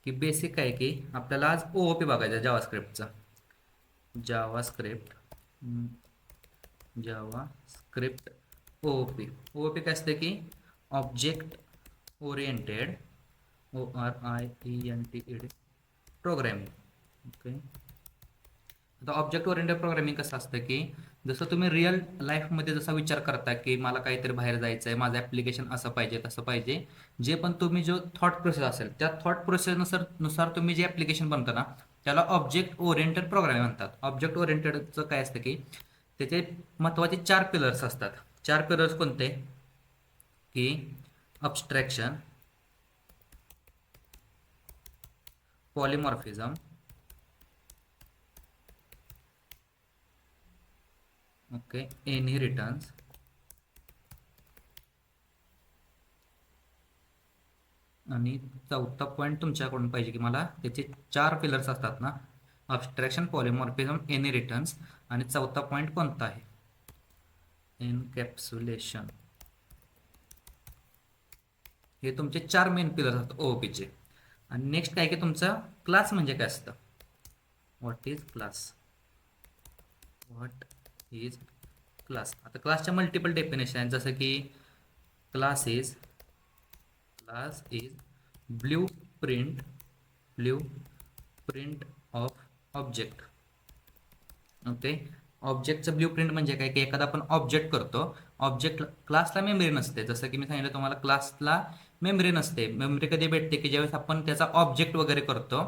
की बेसिक आहे की आपल्याला आज OOP बघायचा जावास्क्रिप्टचा. JavaScript JavaScript OOP. OOP काय असतं की object oriented ORIENTED programming. Okay. आता ऑब्जेक्ट ओरिएंटेड प्रोग्रामिंग कसं असतं की जसं तुम्ही रिअल लाईफमध्ये जसा विचार करता की मला काहीतरी बाहेर जायचं आहे, माझं ॲप्लिकेशन असं पाहिजे तसं पाहिजे, जे पण तुम्ही जो थॉट प्रोसेस असेल त्या थॉट प्रोसेसनुसार तुम्ही जे ॲप्लिकेशन बनतं ना त्याला ऑब्जेक्ट ओरिएंटेड प्रोग्रामिंग म्हणतात. ऑब्जेक्ट ओरिएंटेडचं काय असतं की त्याचे महत्त्वाचे 4 पिलर्स असतात. 4 पिलर्स कोणते की अबस्ट्रॅक्शन, पॉलिमॉर्फिझम, ओके, इनहेरिटन्स आणि चौथा पॉईंट तुमच्याकडून पाहिजे की मला त्याचे 4 पिलर्स असतात ना, अबस्ट्रॅक्शन, पॉलिमॉर्फिझम, इनहेरिटन्स आणि चौथा पॉईंट कोणता आहे, एनकॅप्सुलेशन. हे तुमचे 4 मेन पिलर्स असतात OOPचे. आणि नेक्स्ट काय की तुमचा क्लास म्हणजे काय असतं, what is class. What is class. आता क्लासच्या मल्टिपल डेफिनेशन आहेत जसं की class is blueprint of object. Okay. ऑब्जेक्टचं ब्ल्यू प्रिंट म्हणजे काय की एखादा आपण ऑब्जेक्ट करतो, ऑब्जेक्ट क्लासला मेमरी नसते. जसं की मी सांगितलं तुम्हाला क्लासला मेमरी नसते. मेमरी कधी भेटते की ज्यावेळेस आपण त्याचा ऑब्जेक्ट वगैरे करतो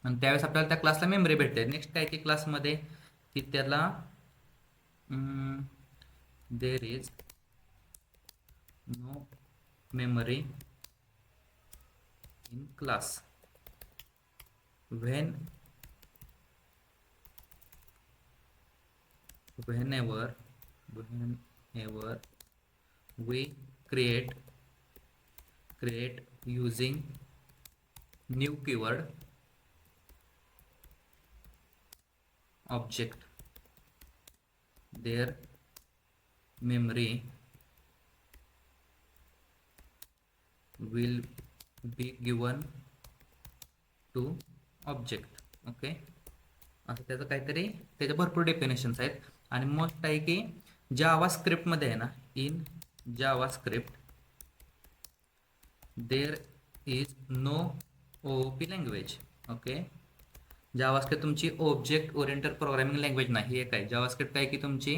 आणि त्यावेळेस आपल्याला त्या क्लासला मेमरी भेटते. नेक्स्ट काय की क्लासमध्ये की त्याला there is no memory in class whenever we create using new keyword object, their memory will be given to object. Okay. असं त्याचं काहीतरी त्याचे भरपूर डेफिनेशन्स आहेत. आणि मोस्ट आहे की जावा स्क्रिप्टमध्ये आहे ना, in Java script there is no OOP language. Okay. JavaScript तुमची ऑब्जेक्ट ओरिएंटेड प्रोग्रामिंग लँग्वेज नाही. एक आहे जावास्क्रिप्ट काय की तुमची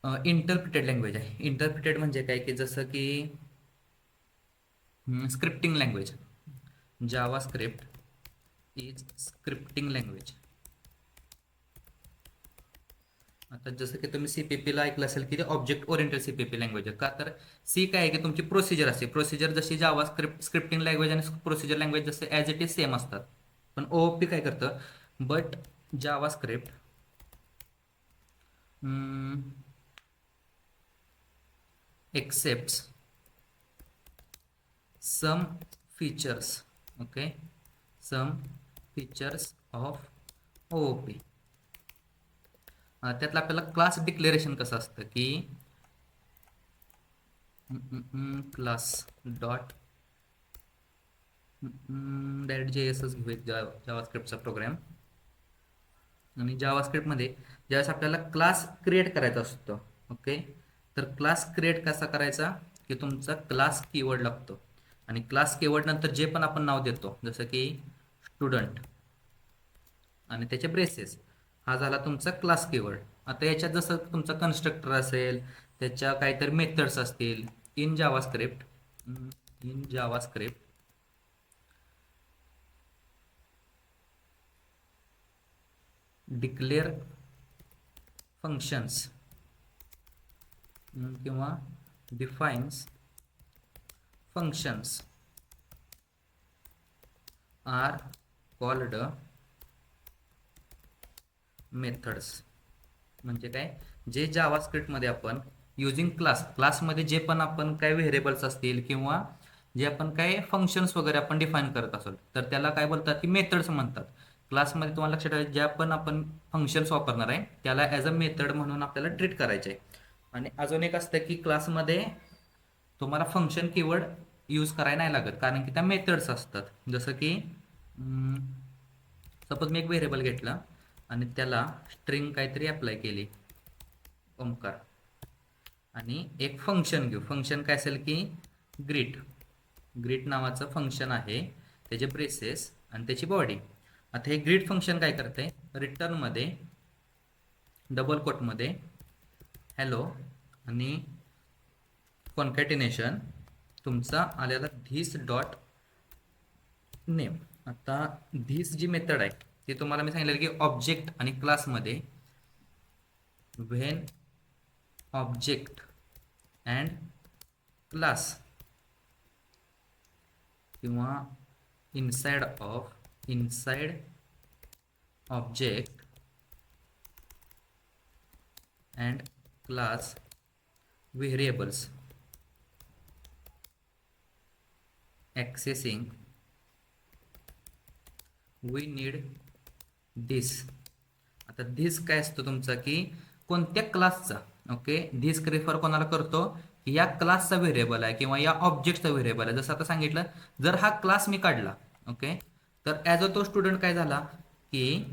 इंटरप्रिटेड लँग्वेज आहे. इंटरप्रिटेड म्हणजे काय की जसं की scripting language. JavaScript is scripting language. आता जसं की तुम्ही CPP ऐकलं असेल की ते ऑब्जेक्ट ओरिएंटेड CPP लँग्वेज आहे. का तर सी काय आहे की तुमची प्रोसिजर असते. प्रोसिजर जशी जावा स्क्रिप्टिंग लँग्वेज आणि प्रोसिजर लँग्वेज जसे ॲज इट इज सेम असतात. पण OOP काय करतं, but Java script accepts some features. Okay. Some features of OOP. त्यातलं आपल्याला क्लास डिक्लेरेशन कसं असतं की क्लास डॉट .js घेऊया जावास्क्रिप्टचा प्रोग्राम. आणि जावास्क्रिप्टमध्ये ज्यावेळेस आपल्याला क्लास क्रिएट करायचा असतो, ओके, तर क्लास क्रिएट कसा करायचा की तुमचा क्लास कीवर्ड लागतो. आणि क्लास कीवर्ड नंतर जे पण आपण नाव देतो जसं की स्टुडंट आणि त्याचे ब्रेसेस, हा झाला तुमचा क्लास कीवर्ड. आता याच्यात जसं तुमचा कन्स्ट्रक्टर असेल, त्याच्या काहीतरी मेथड्स असतील. इन जावास्क्रिप्ट डिक्लेअर फंक्शन्स किंवा defines functions are called methods. म्हणजे काय, जे जावास्क्रिप्टमध्ये आपण युजिंग क्लासमध्ये जे पण आपण काय व्हेरिएबल्स असतील किंवा जे आपण काय फंक्शन्स वगैरे आपण डिफाईन करत असो तर त्याला काय बोलतात की मेथड्स म्हणतात. क्लासमध्ये तुम्हाला लक्षात ठेवायचं ज्या पण आपण फंक्शन्स वापरणार आहे त्याला ॲज अ मेथड म्हणून आपल्याला ट्रीट करायचे आहे. आणि अजून एक असतं की क्लासमध्ये तुम्हाला फंक्शन कीवर्ड यूज करायला नाही लागत, कारण की त्या मेथड्स असतात. जसं की सपोज मी एक व्हेरिएबल घेतला आणि त्याला स्ट्रिंग काहीतरी अप्लाय केली, ओमकार, आणि एक फंक्शन घेऊ. फंक्शन काय असेल की ग्रीट. ग्रीट नावाचं फंक्शन आहे, त्याचे ब्रेसेस आणि त्याची बॉडी. आता हे ग्रीट फंक्शन काय करते, रिटर्नमध्ये डबल कोटमध्ये हॅलो आणि कॉन्कॅटिनेशन तुमचा आलेला धिस डॉट नेम. आता धिस जी मेथड आहे ती तुम्हाला मी सांगितलं की ऑब्जेक्ट आणि क्लासमध्ये व्हेन ऑब्जेक्ट अँड क्लास किंवा inside object and class variables accessing we need this. आता this काय असतो तुमचा की कोणत्या क्लासचा, ओके, this रेफर कोणाला करतो की या क्लासचा व्हेरिएबल आहे किंवा या ऑब्जेक्टचा व्हेरिएबल आहे. जसं आता सांगितलं, जर हा क्लास मी काढला, ओके, तर ॲज अ तो स्टुडंट काय झाला की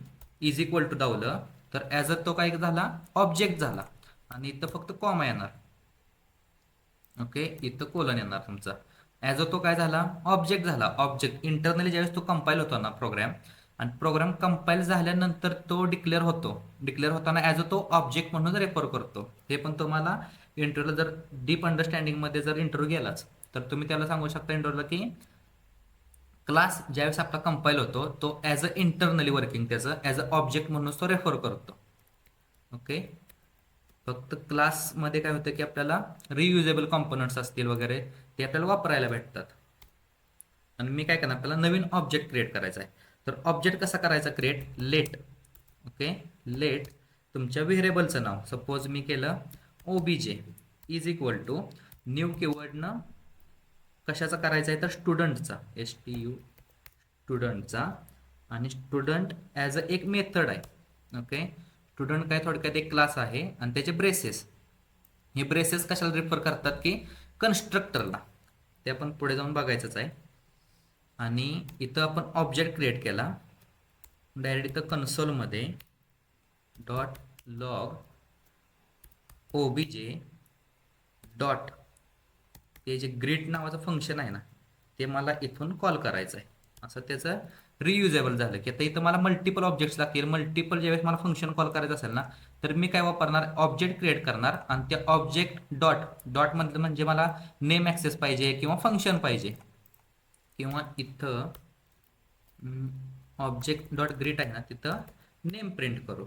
इज इक्वल टू दावलं, तर ॲज अ तो काय झाला, ऑब्जेक्ट झाला. आणि इथं फक्त कॉमा येणार, ओके, इथं कोलन येणार तुमचा. ॲज अ तो काय झाला, ऑब्जेक्ट झाला. ऑब्जेक्ट इंटरनली ज्यावेळेस तो कंपाईल होतो ना प्रोग्राम, आणि प्रोग्राम कंपाईल झाल्यानंतर तो डिक्लेअर होतो. डिक्लेअर होताना ॲज अ तो ऑब्जेक्ट म्हणून रेफर करतो. हे पण तुम्हाला इंटरव्ह्यूला जर डीप अंडरस्टँडिंगमध्ये जर इंटरव्ह्यू गेलाच तर तुम्ही त्याला सांगू शकता इंटरव्ह्यूला की क्लास ज्यावेळेस आपला कंपाईल होतो तो ॲज अ इंटरनली वर्किंग त्याचं ॲज अ ऑब्जेक्ट म्हणून तो रेफर करतो. ओके, फक्त क्लासमध्ये काय होतं की आपल्याला रियुजेबल कॉम्पोनंट्स असतील वगैरे ते आपल्याला वापरायला भेटतात. आणि मी काय करणार, आपल्याला नवीन ऑब्जेक्ट क्रिएट करायचा आहे. तर ऑब्जेक्ट कसा करायचा क्रिएट, लेट, ओके, लेट तुमच्या व्हेरिएबलचं नाव, सपोज मी केलं obj is equal to new कीवर्डनं कशाचा करायचा आहे तर स्टुडंटचा, STU स्टुडंटचा. आणि स्टुडंट ॲज अ एक मेथड आहे, ओके. स्टुडंट काय थोडक्यात एक क्लास आहे आणि त्याचे ब्रेसेस, हे ब्रेसेस कशाला रिफर करतात की कन्स्ट्रक्टरला, ते आपण पुढे जाऊन बघायचंच आहे. आणि इथं आपण ऑब्जेक्ट क्रिएट केला डायरेक्ट इथं कन्सोलमध्ये डॉट लॉग ओबीजे डॉट ते जे ग्रीट नावाचं फंक्शन आहे ना ते मला इथून कॉल करायचं आहे. असं त्याचं रियुजेबल झालं की आता इथं मला मल्टिपल ऑब्जेक्ट्स लागतील. मल्टिपल ज्यावेळेस मला फंक्शन कॉल करायचं असेल ना तर मी काय वापरणार, ऑब्जेक्ट क्रिएट करणार आणि त्या ऑब्जेक्ट डॉट डॉट मधलं म्हणजे मला नेम ॲक्सेस पाहिजे किंवा फंक्शन पाहिजे, किंवा इथं ऑब्जेक्ट डॉट ग्रीट आहे ना तिथं नेम प्रिंट करू,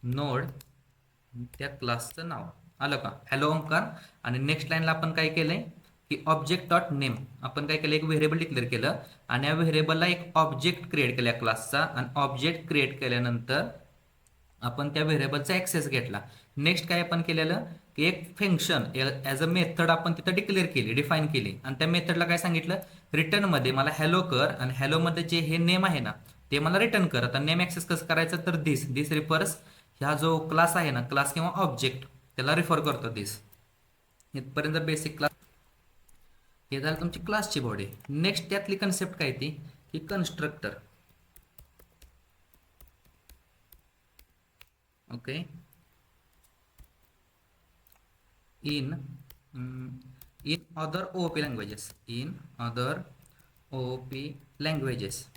नोड त्या क्लासचं नाव आलं का, हॅलो ओंकार. आणि नेक्स्ट लाईनला आपण काय केलंय की ऑब्जेक्ट डॉट नेम आपण काय केलं, एक व्हेरिएबल डिक्लेअर केलं आणि या व्हेरिएबलला एक ऑब्जेक्ट क्रिएट केला क्लासचा. आणि ऑब्जेक्ट क्रिएट केल्यानंतर आपण त्या व्हेरिएबलचा ॲक्सेस घेतला. नेक्स्ट काय आपण केलेलं की एक फंक्शन ॲज अ मेथड आपण तिथं डिक्लेअर केली, डिफाईन केली. आणि त्या मेथडला काय सांगितलं, रिटर्नमध्ये मला हॅलो कर आणि हॅलोमध्ये जे हे नेम आहे ना ते मला रिटर्न कर. आता नेम ॲक्सेस कसं करायचं तर दिस रिफर्स ह्या जो क्लास आहे ना, क्लास किंवा ऑब्जेक्ट त्याला रिफर करतो दिस. इथपर्यंत बेसिक क्लास हे झालं तुमची क्लासची बॉडी. नेक्स्ट त्यातली कन्सेप्ट काय ती की constructor, okay. in in other OOP languages, in other OOP languages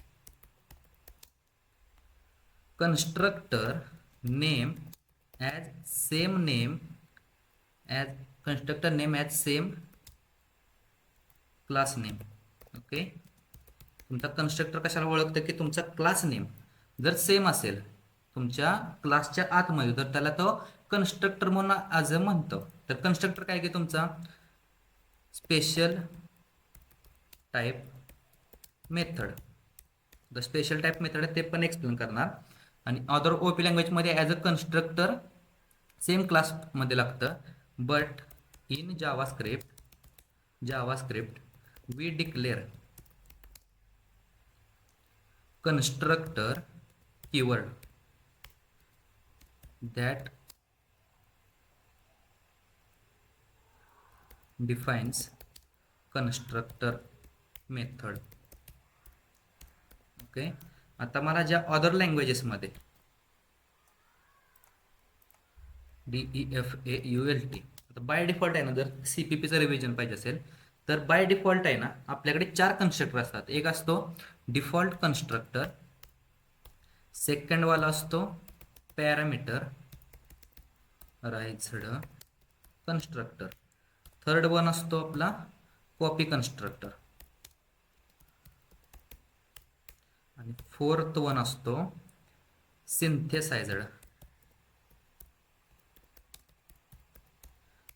constructor name as same name as constructor name as same class name, okay. तुमचा कन्स्ट्रक्टर कशाला ओळखतं की तुमचा क्लास नेम जर सेम असेल तुमच्या क्लासच्या आतमध्ये तर त्याला तो कन्स्ट्रक्टर म्हणून आज म्हणतो. तर कन्स्ट्रक्टर काय की तुमचा special type method, the special type method ते पण एक्सप्लेन करणार. आणि अदर ओपी लँग्वेजमध्ये ॲज अ कन्स्ट्रक्टर सेम क्लासमध्ये लागतं. But in JavaScript we declare constructor keyword that defines constructor method. Okay. आता मला ज्या अदर लँग्वेजेसमध्ये DEFAULT, आता बाय डिफॉल्ट आहे ना, जर CPPचं रिव्हिजन पाहिजे असेल तर बाय डिफॉल्ट आहे ना आपल्याकडे 4 कन्स्ट्रक्टर असतात. एक असतो डिफॉल्ट कन्स्ट्रक्टर, सेकंड वाला असतो पॅरामीटर राईझड कन्स्ट्रक्टर, थर्ड वन असतो आपला कॉपी कन्स्ट्रक्टर, आणि फोर्थ वन असतो सिंथेसायझड.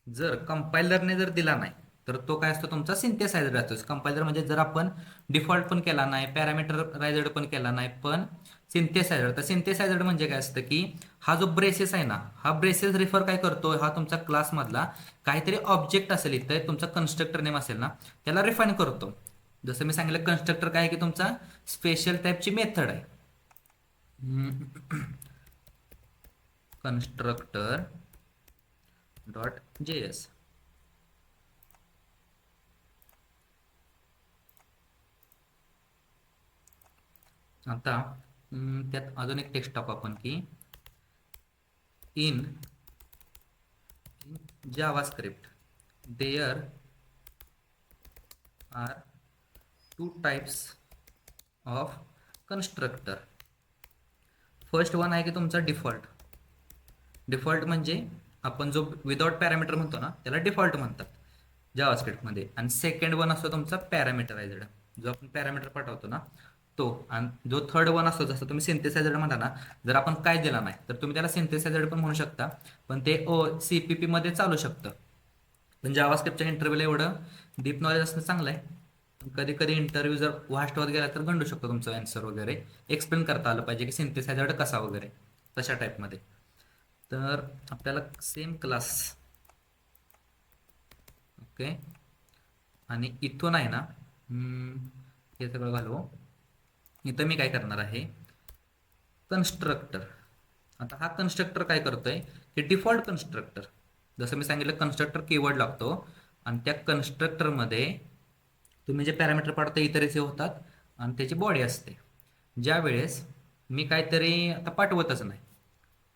जर कंपायलरने जर दिला नाही तर तो काय असतो तुमचा सिंथेसायझर असतो. कंपायलर म्हणजे जर आपण डिफॉल्ट पण केला नाही, पॅरामीटरायझड पण केला नाही, पण सिंथेसायझर. तर सिंथेसायझर म्हणजे काय असतं की हा जो ब्रेसेस आहे ना, हा ब्रेसेस रिफर काय करतो, हा तुमचा क्लासमधला काहीतरी ऑब्जेक्ट असेल, इथं तुमचा कन्स्ट्रक्टर नेम असेल ना, त्याला रिफाईन करतो. जसं मी सांगितलं, कन्स्ट्रक्टर काय आहे की तुमचा स्पेशल टाईपची मेथड आहे. Constructor .js. आता त्यात अजून एक टेक्स्ट टाकू आपण की in JavaScript there are 2 types of constructor. First one आहे की तुमचा डिफॉल्ट. डिफॉल्ट म्हणजे आपण जो विदाउट पॅरामीटर म्हणतो ना, त्याला डिफॉल्ट म्हणतात जावास्क्रिप्टमध्ये. आणि सेकंड वन असतो तुमचा पॅरामीटरायझड, जो आपण पॅरामीटर पाठवतो ना तो. आणि जो थर्ड वन असतो, जसं तुम्ही सिंथेसायझर म्हणता ना, जर आपण काय दिला नाही तर तुम्ही त्याला सिंथेसायझर पण म्हणू शकता, पण ते CPP मध्ये चालू शकतं. पण जावास्क्रिप्टच्या इंटरव्ह्यूला एवढं डीप नॉलेज असणं चांगलं आहे. कधी कधी इंटरव्ह्यू जर वास्ट होत गेला तर गंडू शकतो तुमचं आन्सर वगैरे. एक्सप्लेन करता आलं पाहिजे की सिंथेसायझर कसा वगैरे, तशा टाईपमध्ये. तर आपल्याला सेम क्लास, ओके, आणि इथून आहे ना हे सगळं घालू. इथं मी काय करणार आहे, कन्स्ट्रक्टर. आता हा कन्स्ट्रक्टर काय करतोय की डिफॉल्ट कन्स्ट्रक्टर, जसं मी सांगितलं कन्स्ट्रक्टर कीवर्ड लागतो, आणि त्या कन्स्ट्रक्टरमध्ये तुम्ही जे पॅरामीटर पाडता इतर रिसिव्ह होतात आणि त्याची बॉडी असते. ज्या वेळेस मी काहीतरी आता पाठवतच नाही,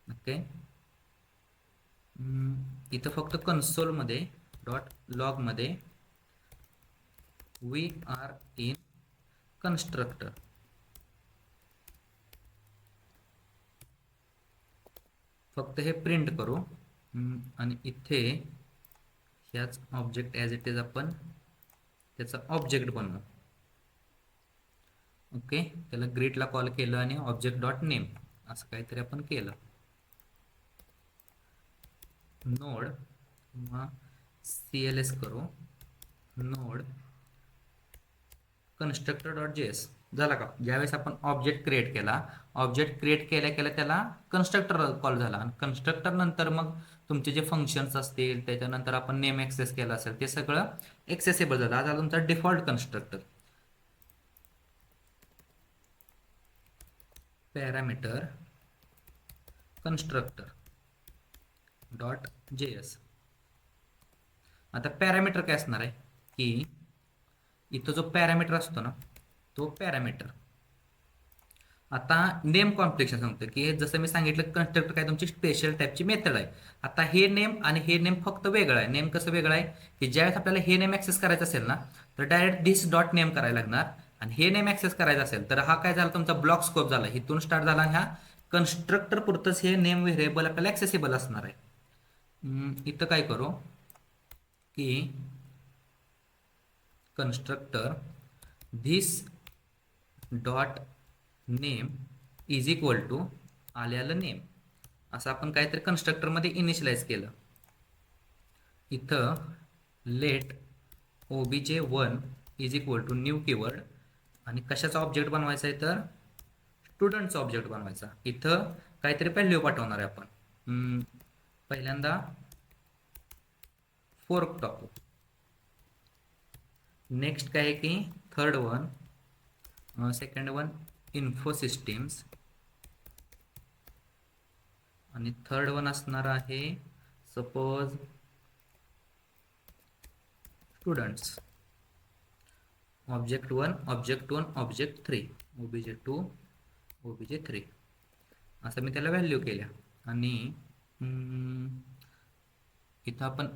ओके, इथं फक्त कन्सोलमध्ये .logमध्ये वी आर इन कन्स्ट्रक्टर, फक्त हे प्रिंट करू. आणि इथे ह्याच ऑब्जेक्ट ॲज इट इज आपण त्याचा ऑब्जेक्ट बनवू. ओके, त्याला ग्रीटला कॉल केलं आणि ऑब्जेक्ट डॉट नेम असं काहीतरी आपण केलं. नोड किंवा CLS करू, नोड कन्स्ट्रक्टर.js झाला का. ज्यावेळेस आपण ऑब्जेक्ट क्रिएट केला, ऑब्जेक्ट क्रिएट केल्या केल्या त्याला कन्स्ट्रक्टर कॉल झाला, आणि कन्स्ट्रक्टर नंतर मग तुमचे जे फंक्शन्स असतील, त्याच्यानंतर आपण नेम ॲक्सेस केला असेल, ते सगळं ॲक्सेसेबल झालं. हा झाला तुमचा default constructor. Parameter constructor .js. आता पॅरामीटर काय असणार आहे की इथं जो पॅरामीटर असतो ना, तो पॅरामीटर. आता नेम कॉम्प्लेक्शन सांगतो की जसं मी सांगितलं, कन्स्ट्रक्टर काय तुमची स्पेशल टाईपची मेथड आहे. आता हे नेम आणि हे नेम फक्त वेगळं आहे. नेम कसं वेगळं आहे की ज्यावेळेस आपल्याला हे नेम ॲक्सेस करायचं असेल ना, तर डायरेक्ट दिस डॉट नेम करायला लागणार, आणि हे नेम ॲक्सेस करायचं असेल तर हा काय झाला तुमचा ब्लॉक स्कोप झाला, इथून स्टार्ट झाला. ह्या कन्स्ट्रक्टर पुरतंच हे नेम व्हेरिएबल आपल्याला ॲक्सेसिबल असणार आहे. इथं काय करू की constructor this dot name is equal to आल्याला नेम, असं आपण काहीतरी कन्स्ट्रक्टरमध्ये इनिशियलाइज केलं. इथं let obj1 is equal to new keyword, आणि कशाचा ऑब्जेक्ट बनवायचा आहे तर स्टुडंटचा ऑब्जेक्ट बनवायचा. इथं काहीतरी व्हॅल्यू पाठवणार आहे आपण. पहिल्यांदा फोर्क टाकू. नेक्स्ट काय आहे की third one, second one info systems, आणि थर्ड वन असणार आहे suppose students. Object 1 object 1 object 3 obj2 obj3 असं मी त्याला व्हॅल्यू केल्या आणि इथं आपण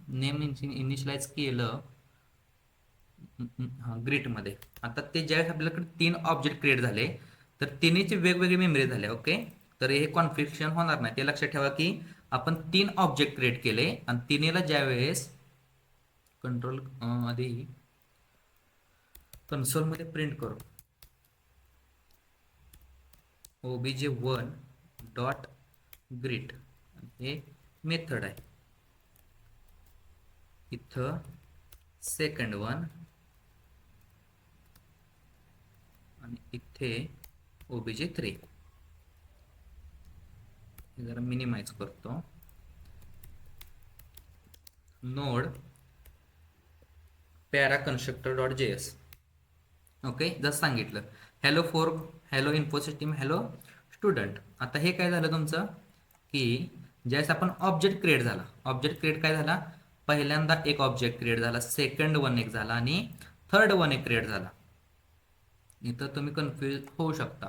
नेम इनिशियलाइज केलं ग्रिडमध्ये. आता ते ज्यावेळेस आपल्याकडे 3 ऑब्जेक्ट क्रिएट झाले तर तिन्हीचे वेगवेगळे मेमरी झाले. ओके, तर हे कॉन्फ्लिक्शन होणार नाही ते लक्षात ठेवा की आपण 3 ऑब्जेक्ट क्रिएट केले आणि तिन्हीला ज्यावेळेस कंट्रोल आधी कन्सोलमध्ये प्रिंट करू obj1 डॉट ग्रीट हे मेथड आहे. इथं सेकंड वन आणि इथे obj3 जरा मिनिमाइज करतो. Node para constructor dot JS. Okay, जसं सांगितलं hello info system hello student. आता हे काय झालं तुमचं की ज्यावेळेस आपण ऑब्जेक्ट क्रिएट झाला, ऑब्जेक्ट क्रिएट काय झाला, पहिल्यांदा एक ऑब्जेक्ट क्रिएट झाला, सेकंड वन एक झाला आणि थर्ड वन एक क्रिएट झाला. इथं तुम्ही कन्फ्यूज होऊ शकता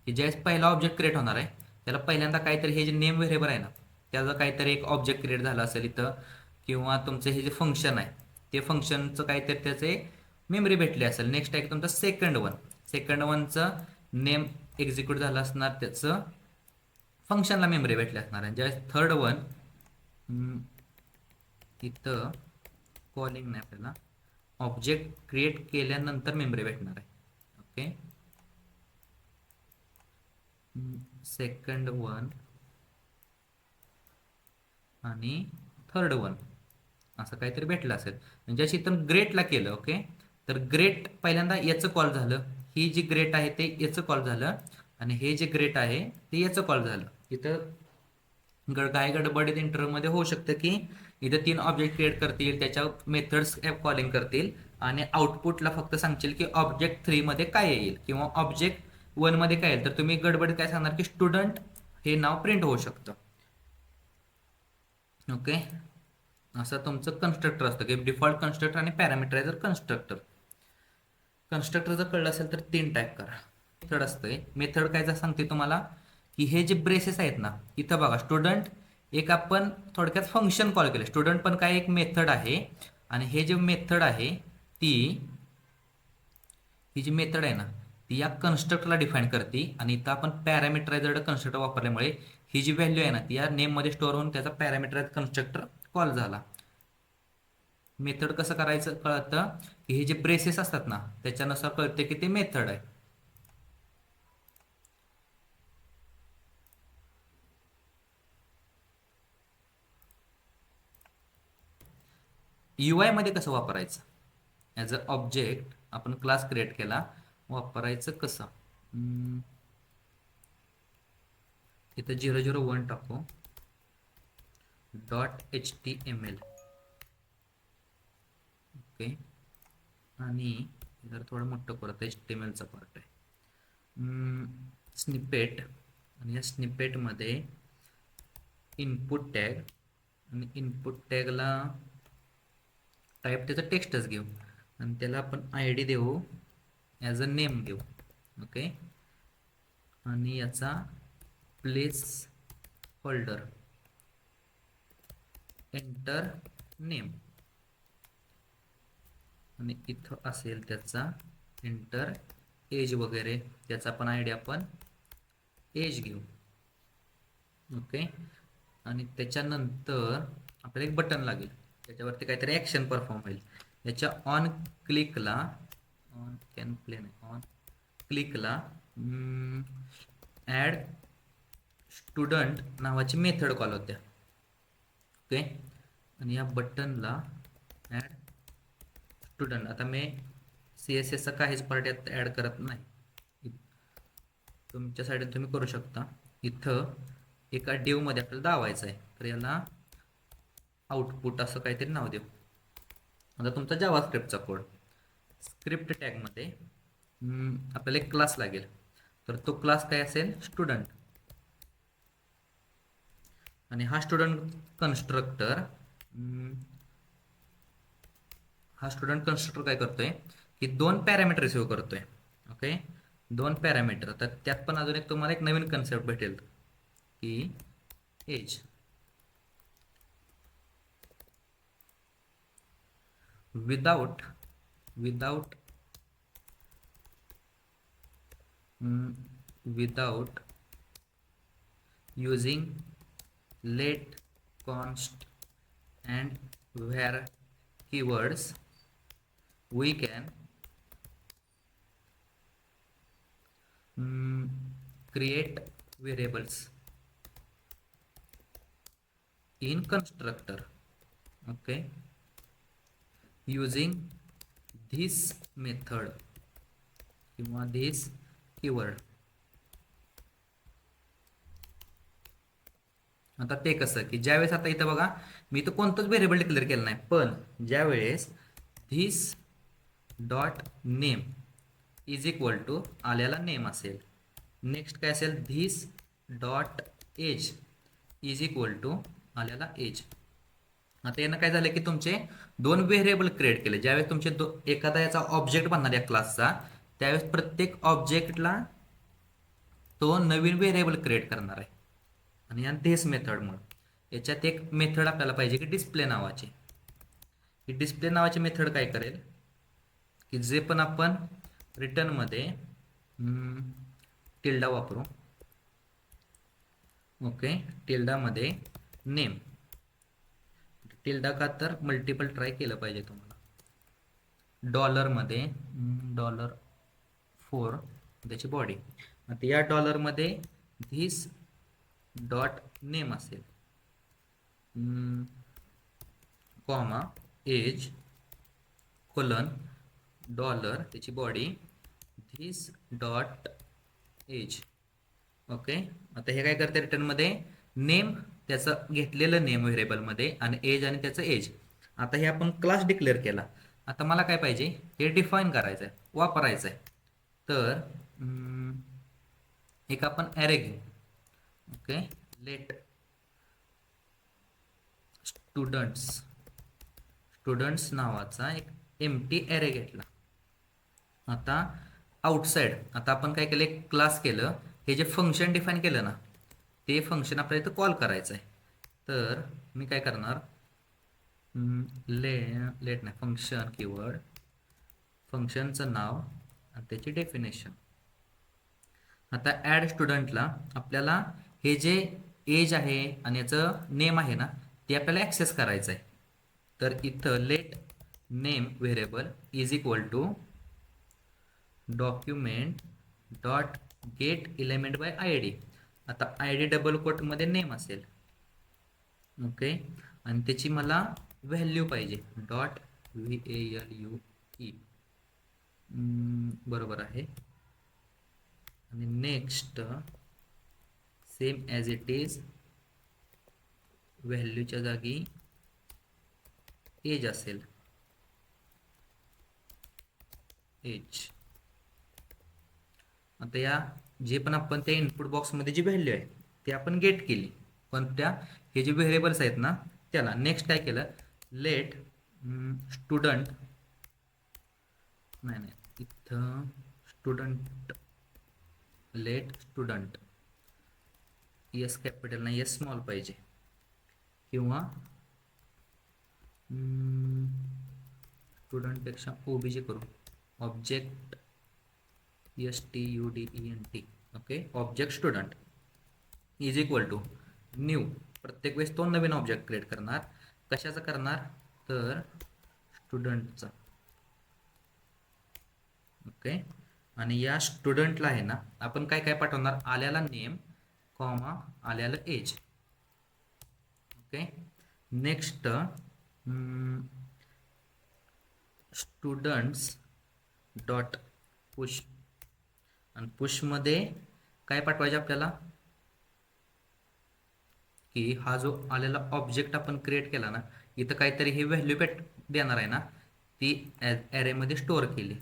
की ज्यावेळेस पहिला ऑब्जेक्ट क्रिएट होणार आहे त्याला पहिल्यांदा काहीतरी हे जे नेम व्हेरिएबल आहे ना त्याचं काहीतरी एक ऑब्जेक्ट क्रिएट झाला असेल इथं, किंवा तुमचं हे जे फंक्शन आहे ते फंक्शनचं काहीतरी त्याचे मेमरी भेटली असेल. नेक्स्ट आहे की तुमचं सेकंड वनचं नेम एक्झिक्यूट झालं असणार, त्याचं फंक्शनला मेमरी भेटली असणार आहे. ज्यावेळेस थर्ड वन इथं कॉलिंग नाही आपल्याला ऑब्जेक्ट क्रिएट केल्यानंतर मेमरी भेटणार आहे. ओके, सेकंड वन आणि थर्ड वन असं काहीतरी भेटलं असेल. म्हणजे इथं ग्रेटला केलं. ओके, तर ग्रेट पहिल्यांदा याचं कॉल झालं, ही जी ग्रेट आहे ते याचं कॉल झालं आणि हे जे ग्रेट आहे ते याचं कॉल झालं. इथं काय गडबडीत इंटरव्ह्यूमध्ये होऊ शकतं की इथं 3 ऑब्जेक्ट क्रिएट करतील, त्याच्या मेथड्स कॉलिंग करतील आणि आउटपुटला फक्त सांगशील की ऑब्जेक्ट 3 मध्ये काय येईल किंवा ऑब्जेक्ट 1 मध्ये काय येईल. तर तुम्ही गडबडीत काय सांगणार की स्टुडंट हे नाव प्रिंट होऊ शकतं. ओके, असं तुमचं कन्स्ट्रक्टर असतं की डिफॉल्ट कन्स्ट्रक्टर आणि पॅरामीटरायझर कन्स्ट्रक्टर. कन्स्ट्रक्टर जर कळलं असेल तर 3 टाईप करा. मेथड असतंय, मेथड काय सांगते तुम्हाला की हे जे ब्रेसेस आहेत ना इथं बघा, स्टुडंट एक आपण थोडक्यात फंक्शन कॉल केलं, स्टुडंट पण काय एक मेथड आहे आणि हे जे मेथड आहे ही जी मेथड आहे ना ती या कन्स्ट्रक्टरला डिफाईन करते आणि इथं आपण पॅरामीटरायझर्ड कन्स्ट्रक्टर वापरल्यामुळे ही जी व्हॅल्यू आहे ना ती या नेममध्ये स्टोअर होऊन त्याचा पॅरामीटराइज कन्स्ट्रक्टर कॉल झाला. मेथड कसं करायचं कळतं की हे जे ब्रेसेस असतात ना त्याच्यानुसार कळते की ते मेथड आहे. UI मध्ये कसं वापरायचं, ॲज अ ऑब्जेक्ट आपण क्लास क्रिएट केला, वापरायचं कसं, इथं 001 टाकू .html. ओके, आणि जर थोडं मोठं करत HTML चा पार्ट आहे. स्निपेट आणि या स्निपेटमध्ये इनपुट टॅग आणि इनपुट टॅगला टाईप त्याचं टेक्स्टच घेऊ आणि त्याला आपण ID देऊ, ॲज अ नेम देऊ. ओके, आणि याचा प्लेस होल्डर एंटर नेम आणि इथं असेल त्याचा एंटर एज वगैरे, त्याचा पण ID आपण एज घेऊ. ओके, आणि त्याच्यानंतर आपल्याला एक बटन लागेल, त्याच्यावरती काहीतरी ॲक्शन परफॉर्म होईल. याच्या ऑन क्लिकला ॲड स्टुडंट नावाची मेथड कॉल होत्या. ओके, आणि या बटनला ॲड स्टुडंट, आता मी CSSचा काहीच पार्ट यात ॲड करत नाही, तुमच्या साईडून तुम्ही करू शकता. इथं एका डिवमध्ये आपल्याला दावायचं आहे, तर याला आउटपुट असं काहीतरी नाव देऊ. आता तुमचा जावास्क्रिप्टचा कोड, स्क्रिप्ट टॅगमध्ये आपल्याला एक क्लास लागेल, तर तो क्लास काय असेल, स्टुडंट. आणि हा स्टुडंट कन्स्ट्रक्टर काय करतोय की 2 पॅरामीटर रिसिव्ह करतोय. Okay, 2 parameter. तर त्यात पण अजून एक तुम्हाला एक नवीन कन्सेप्ट भेटेल की as without without without using let, const and where keywords, we can mm, create variables in constructor. Okay, using this method किंवा this keyword. आता ते कसं की ज्यावेळेस आता इथं बघा मी इथं कोणतंच व्हेरिएबल डिक्लेअर केलं नाही, पण ज्यावेळेस this dot name is equal to आल्याला नेम असेल, नेक्स्ट काय असेल this dot age is equal to आल्याला एज. आता यानं काय झालं की तुमचे 2 व्हेरिएबल क्रिएट केले. ज्यावेळेस तुमचे एखादा याचा ऑब्जेक्ट बनणार या क्लासचा, त्यावेळेस प्रत्येक ऑब्जेक्टला तो नवीन व्हेरिएबल क्रिएट करणार आहे. आणि या धिस मेथडमुळे याच्यात एक मेथड आपल्याला पाहिजे की डिस्प्ले नावाची. ही डिस्प्ले नावाची मेथड काय करेल की जे पण आपण रिटर्नमध्ये टिल्डा वापरू. ओके, टिल्डामध्ये नेम, टिल्डा का तर मल्टिपल ट्राय केलं पाहिजे तुम्हाला. डॉलरमध्ये $4 त्याची बॉडी. आता या डॉलरमध्ये धिस डॉट नेम असेल, कॉमा एज कोलन डॉलर त्याची body this dot age. Okay, आता हे काय करते रिटर्नमध्ये नेम त्याचं घेतलेलं नेम व्हेरिएबलमध्ये आणि एज आणि त्याचं एज. आता हे आपण क्लास डिक्लेअर केला. आता मला काय पाहिजे हे डिफाईन करायचं आहे, वापरायचं आहे. तर एक आपण ॲरे घेऊ. ओके, लेट स्टुडंट्स नावाचा एक एम्प्टी ॲरे घेतला. आता आउटसाईड आता आपण काय केलं एक क्लास केलं, हे जे फंक्शन डिफाईन केलं ना ते फंक्शन आपल्याला इथं कॉल करायचं आहे. तर मी काय करणार लेट नाही फंक्शन कीवर्ड, फंक्शनचं नाव आणि त्याची डेफिनेशन. आता ॲड स्टुडंटला आपल्याला हे जे एज आहे आणि याचं नेम आहे ना ते आपल्याला ॲक्सेस करायचं आहे. तर इथं let name variable is equal to document dot get element by I D. आता आय डी डबल कोटमध्ये नेम असेल. ओके, आणि त्याची मला व्हॅल्यू पाहिजे डॉट VALUE. बरोबर आहे. आणि next same as it is व्हॅल्यूच्या जागी एज असेल, एज. आता या जे पण आपण त्या इनपुट बॉक्समध्ये जी व्हॅल्यू आहे ते आपण गेट केली, पण त्या हे जे व्हेरिएबल्स आहेत ना त्याला नेक्स्ट काय केलं लेट स्टुडंट नाही इथं student let student S capital नाही एस स्मॉल पाहिजे किंवा स्टुडंटपेक्षा OBJ करू object STUDENT. Okay, object student is equal to new. प्रत्येक वेळेस तो नवीन ऑब्जेक्ट क्रिएट करणार. कशाचं करणार तर स्टुडंटचा. ओके, आणि या स्टुडंटला आहे ना आपण काय काय पाठवणार आल्याला नेम कॉमा आल्याला age. Okay, next students dot push, आणि पुशमध्ये काय पाठवायचे आपल्याला की हा जो आलेला ऑब्जेक्ट आपण क्रिएट केला ना इथं काहीतरी ही व्हॅल्यू देणार आहे ना ती ॲरेमध्ये स्टोअर केली.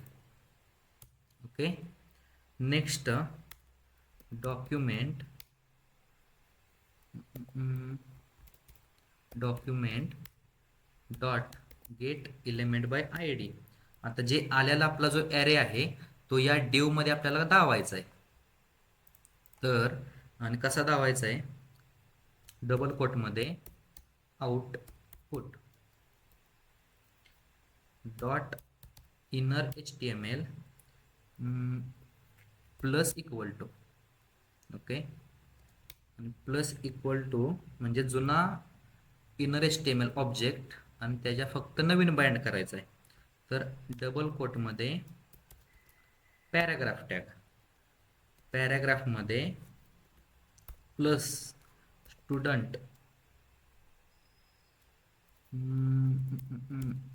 Okay, next document dot get element by I D. आता जे आलेला आपला जो ॲरे आहे तो या div मध्ये आपल्याला दावायचा आहे. तर आणि कसा दावायचा आहे, डबल कोटमध्ये output dot inner HTML plus equal to, okay, आणि प्लस इक्वल टू म्हणजे जुना इनर HTML ऑब्जेक्ट आणि त्याच्या फक्त नवीन बाइंड करायचा आहे. तर डबल कोटमध्ये पॅराग्राफ टॅग, पॅराग्राफमध्ये plus student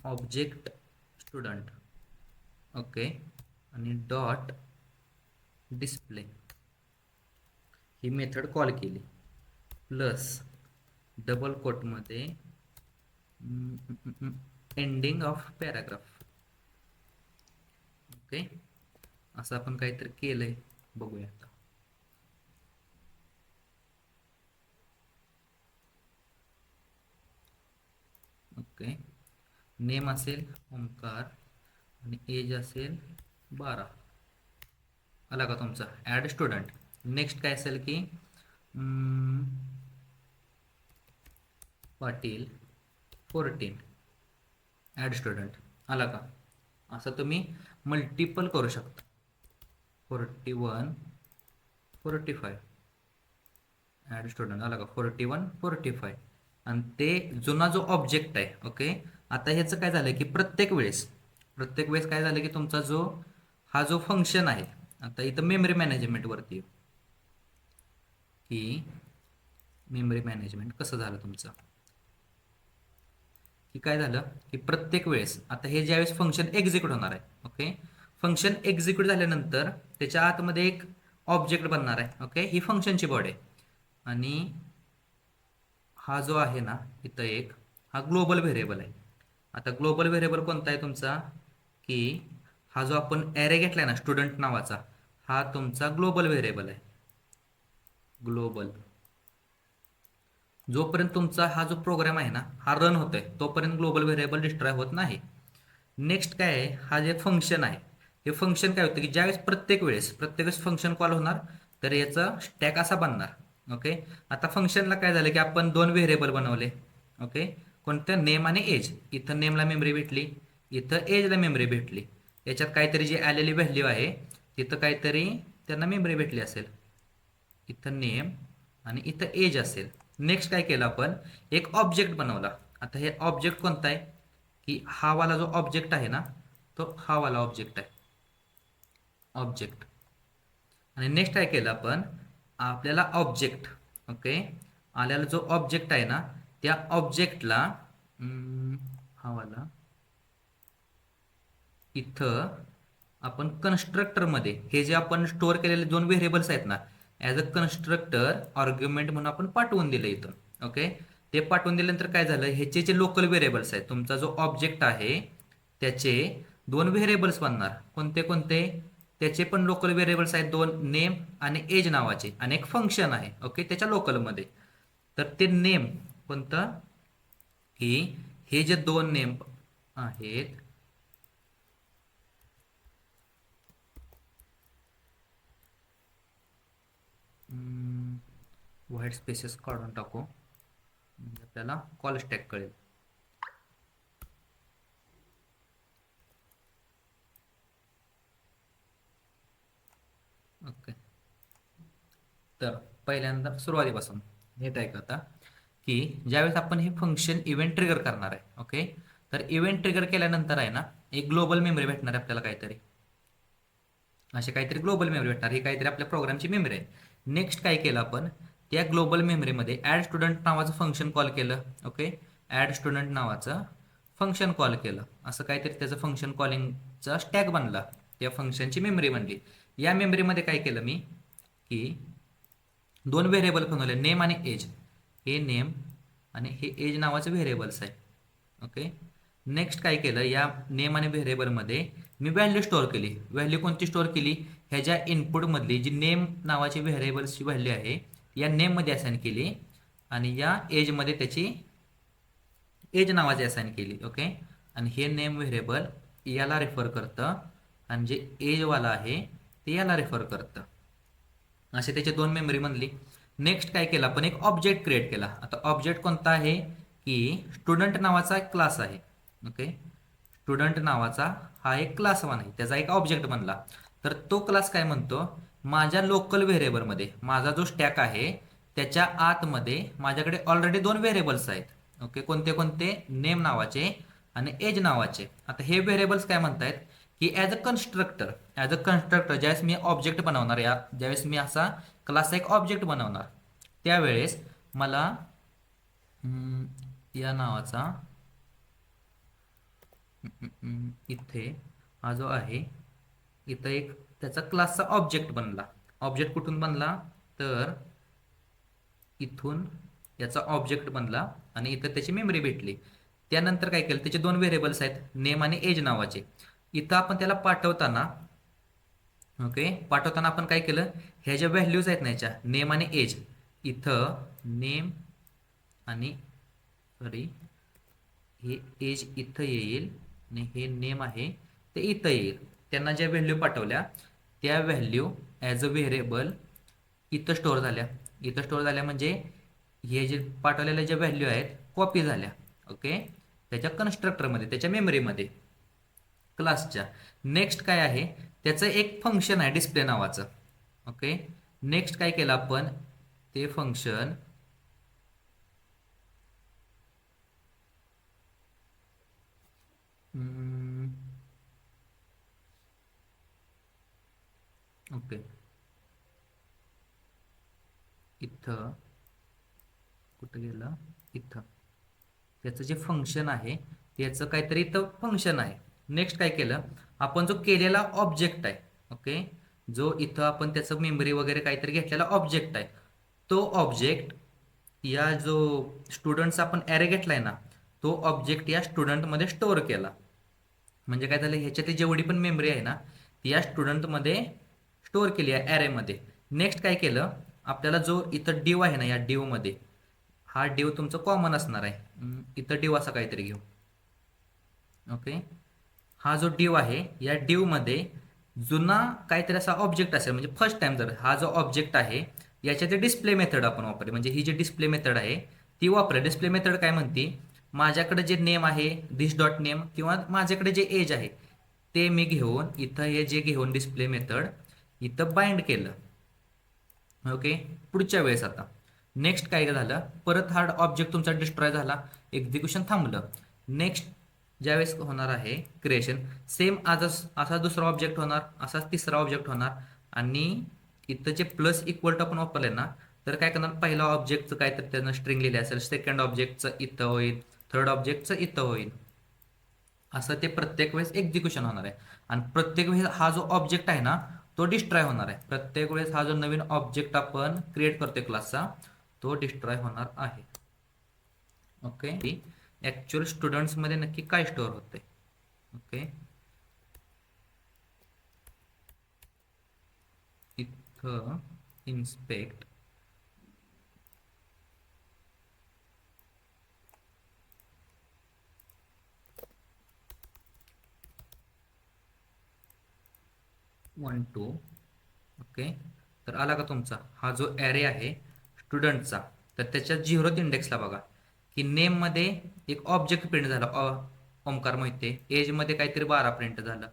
object student, okay, आणि डॉट डिस्प्ले ही मेथड कॉल केली, प्लस डबल कोटमध्ये एंडिंग ऑफ पॅराग्राफ, ओके. असं आपण काहीतरी केलंय, बघूया आता. ओके, नेम असेल ओमकार आणि एज असेल 12. आला का तुमचा ॲड स्टुडंट. नेक्स्ट काय असेल की पाटील 14 ॲड स्टुडंट. आला का. असं तुम्ही मल्टिपल करू शकता. 41 45 ॲड स्टुडंट. आला का 41 45. आणि ते जुना जो ऑब्जेक्ट आहे, ओके. आता ह्याचं काय झालं की प्रत्येक वेळेस काय झालं की तुमचा हा जो फंक्शन आहे, आता इथं मेमरी मॅनेजमेंटवरती की मेमरी मॅनेजमेंट कसं झालं तुमचं की काय झालं की प्रत्येक वेळेस आता हे ज्यावेळेस फंक्शन एक्झिक्यूट होणार आहे, ओके. फंक्शन एक्झिक्यूट झाल्यानंतर त्याच्या आतमध्ये एक ऑब्जेक्ट बनणार आहे, ओके. ही फंक्शनची बॉडी आहे. आणि हा जो आहे ना इथं हा ग्लोबल व्हेरिएबल आहे. आता ग्लोबल व्हेरिएबल कोणता आहे तुमचा की हा जो आपण ॲरे घेतलाय ना स्टुडंट नावाचा, हा तुमचा ग्लोबल व्हेरिएबल आहे. ग्लोबल जोपर्यंत तुमचा हा जो प्रोग्राम आहे ना हा रन होतोय तोपर्यंत ग्लोबल व्हेरिएबल डिस्ट्रॉय होत नाही. नेक्स्ट काय आहे, हा जे फंक्शन आहे हे फंक्शन काय होतं की ज्यावेळेस प्रत्येक वेळेस फंक्शन कॉल होणार तर याचा स्टॅक असा बनणार, ओके. आता फंक्शनला काय झालं की आपण 2 व्हेरिएबल बनवले, ओके. कोणतं, नेम आणि एज. इथं नेमला मेमरी भेटली, इथं एजला मेमरी भेटली. याच्यात काहीतरी जी आलेली व्हॅल्यू आहे तिथं काहीतरी त्यांना मेमरी भेटली असेल. इथं नेम आणि इथं एज असेल. नेक्स्ट काय केलं आपण, एक ऑब्जेक्ट बनवला. आता हे ऑब्जेक्ट कोणता आहे की हा वाला जो ऑब्जेक्ट आहे ना तो हा वाला ऑब्जेक्ट आहे, ऑब्जेक्ट. आणि नेक्स्ट काय केलं आपण, आपल्याला ऑब्जेक्ट, ओके, आल्याला जो ऑब्जेक्ट आहे ना त्या ऑब्जेक्टला हा वाला इथं आपण कन्स्ट्रक्टरमध्ये हे जे आपण स्टोअर केलेले 2 व्हेरिएबल्स आहेत ना ॲज अ कन्स्ट्रक्टर आर्ग्युमेंट म्हणून आपण पाठवून दिलं इथं, ओके. ते पाठवून दिल्यानंतर काय झालं, ह्याचे जे लोकल व्हेरिएबल्स आहेत, तुमचा जो ऑब्जेक्ट आहे त्याचे 2 व्हेरिएबल्स बनणार. कोणते कोणते, त्याचे पण लोकल व्हेरिएबल्स आहेत 2, नेम आणि एज नावाचे, आणि एक फंक्शन आहे, ओके, त्याच्या लोकलमध्ये. तर ते नेम कोणतं की हे जे 2 नेम आहेत व्हाईट स्पेसेस काढून टाकू म्हणजे आपल्याला कॉल स्टॅक कळेल. ओके, तर पहिल्यांदा सुरुवातीपासून नीट ऐका आता की ज्यावेळेस आपण हे फंक्शन इव्हेंट ट्रिगर करणार आहे, ओके. तर इव्हेंट ट्रिगर केल्यानंतर आहे ना एक ग्लोबल मेमरी भेटणार आहे आपल्याला, काहीतरी असे काहीतरी ग्लोबल मेमरी भेटणार. ही काहीतरी आपल्या प्रोग्रामची मेमरी आहे. नेक्स्ट काय केलं आपण, त्या ग्लोबल मेमरीमध्ये ॲड स्टुडंट नावाचं फंक्शन कॉल केलं, ओके. ॲड स्टुडंट नावाचं फंक्शन कॉल केलं, असं काहीतरी त्याचं फंक्शन कॉलिंगचा स्टॅक बनला, त्या फंक्शनची मेमरी बनली. या मेमरीमध्ये काय केलं मी की 2 व्हेरिएबल बनवले, नेम आणि एज. हे नेम आणि हे एज नावाचे व्हेरिएबल्स आहे, ओके. नेक्स्ट काय केलं, या नेम आणि व्हेरिएबलमध्ये मी व्हॅल्यू स्टोअर केली. व्हॅल्यू कोणती स्टोअर केली, ह्याच्या इनपुटमधली जी नेम नावाची व्हेरिएबल्सची व्हॅल्यू आहे या नेममध्ये असाइन केली आणि या एजमध्ये त्याची एज नावाची असाइन केली, ओके. आणि हे नेम व्हेरिएबल याला रेफर करतं आणि जे एजवाला आहे ते याला रेफर करतं. असे त्याचे दोन मेमरी म्हणली. नेक्स्ट काय केलं आपण, एक ऑब्जेक्ट क्रिएट केला. आता ऑब्जेक्ट कोणता आहे की स्टुडंट नावाचा एक क्लास आहे. ओके, स्टुडंट नावाचा हा एक क्लास वन आहे, त्याचा एक ऑब्जेक्ट बनला. तर तो क्लास काय म्हणतो, माझ्या लोकल व्हेरिएबलमध्ये माझा जो स्टॅक आहे त्याच्या आतमध्ये माझ्याकडे ऑलरेडी दोन व्हेरिएबल्स आहेत. ओके, कोणते कोणते, नेम नावाचे आणि एज नावाचे. आता हे व्हेरिएबल्स काय म्हणतायत की ॲज अ कन्स्ट्रक्टर ज्यावेळेस मी ऑब्जेक्ट बनवणार, ज्यावेळेस मी असा क्लासचा एक ऑब्जेक्ट बनवणार त्यावेळेस मला या नावाचा इथे हा जो आहे इथं एक त्याचा क्लासचा ऑब्जेक्ट बनला. ऑब्जेक्ट कुठून बनला, तर इथून याचा ऑब्जेक्ट बनला आणि इथं त्याची मेमरी भेटली. त्यानंतर काय केलं, त्याचे दोन व्हेरिएबल्स आहेत नेम आणि एज नावाचे. इथं आपण त्याला पाठवताना, ओके, पाठवताना आपण काय केलं, ह्या ज्या व्हॅल्यूज आहेत ना याच्या नेम आणि एज, इथं नेम आणि सॉरी हे एज इथं येईल आणि हे नेम आहे ते इथं येईल. त्यांना ज्या व्हॅल्यू पाठवल्या त्या व्हॅल्यू ॲज अ व्हेरिएबल इथं स्टोअर झाल्या. इथं स्टोअर झाल्या म्हणजे हे जे पाठवलेल्या ज्या व्हॅल्यू आहेत कॉपी झाल्या. ओके, त्याच्या कन्स्ट्रक्टरमध्ये, त्याच्या मेमरीमध्ये क्लासच्या. नेक्स्ट काय आहे, त्याचं एक फंक्शन आहे डिस्प्ले नावाचं. ओके, नेक्स्ट काय केलं आपण, ते फंक्शन ओके इथं कुठं गेलं, इथं त्याचं जे फंक्शन आहे त्याचं काहीतरी इथं फंक्शन आहे. नेक्स्ट काय केलं आपण, जो केलेला ऑब्जेक्ट आहे, ओके, जो इथं आपण त्याचं मेमरी वगैरे काहीतरी घेतलेला ऑब्जेक्ट आहे, तो ऑब्जेक्ट या जो स्टुडंटचा आपण ॲरे घेतलाय ना, तो ऑब्जेक्ट या स्टुडंटमध्ये स्टोअर केला. म्हणजे काय झालं, ह्याच्यातली जेवढी पण मेमरी आहे ना ती या स्टुडंटमध्ये स्टोअर केली आहे ॲरेमध्ये. नेक्स्ट काय केलं, आपल्याला जो इथं डिव आहे ना, या डिवमध्ये हा डिव तुमचं कॉमन असणार आहे. इथं डिव असा काहीतरी घेऊ. ओके, हा जो डिव आहे या डिवमध्ये जुना काहीतरी असा ऑब्जेक्ट असेल, म्हणजे फर्स्ट टाइम जर हा जो ऑब्जेक्ट आहे याच्या ते डिस्प्ले मेथड आपण वापरली. म्हणजे ही जी डिस्प्ले मेथड आहे ती वापरा. डिस्प्ले मेथड काय म्हणते, माझ्याकडे जे नेम आहे दिस डॉट नेम किंवा माझ्याकडे जे एज आहे ते मी घेऊन इथं हे जे घेऊन डिस्प्ले मेथड इथं बाइंड केलं. ओके, पुढच्या वेळेस आता नेक्स्ट काय झालं, परत हा ऑब्जेक्ट तुमचा डिस्ट्रॉय झाला, एक्झिक्युशन थांबलं. नेक्स्ट ज्यावेळेस होणार आहे क्रिएशन, सेम आजच असा दुसरा ऑब्जेक्ट होणार, असाच तिसरा ऑब्जेक्ट होणार. आणि इथं जे प्लस इक्वल टू आपण वापरले ना, तर काय करणार, पहिला ऑब्जेक्टचं काय तर त्यानं स्ट्रिंग लिहिली असेल, सेकंड ऑब्जेक्टचं इथं होईल, थर्ड ऑब्जेक्टचं इथं होईल. असं ते प्रत्येक वेळेस एक्झिक्युशन होणार आहे. आणि प्रत्येक वेळेस हा जो ऑब्जेक्ट आहे ना तो डिस्ट्रॉय होणार आहे. प्रत्येक वेळेस हा जो नवीन ऑब्जेक्ट आपण क्रिएट करतोय क्लासचा तो डिस्ट्रॉय होणार आहे. ओके, ऍक्च्युअल स्टुडंट्स मध्ये नक्की काय स्टोअर होतंय. ओके, इथं इन्स्पेक्ट वन टू. ओके, तर आला का तुमचा हा जो ॲरे आहे स्टुडंटचा, तर त्याच्या 0th इंडेक्सला बघा की नेममध्ये एक ऑब्जेक्ट प्रिंट झाला, ओमकार मोहिते. एजमध्ये काहीतरी 12 प्रिंट झालं.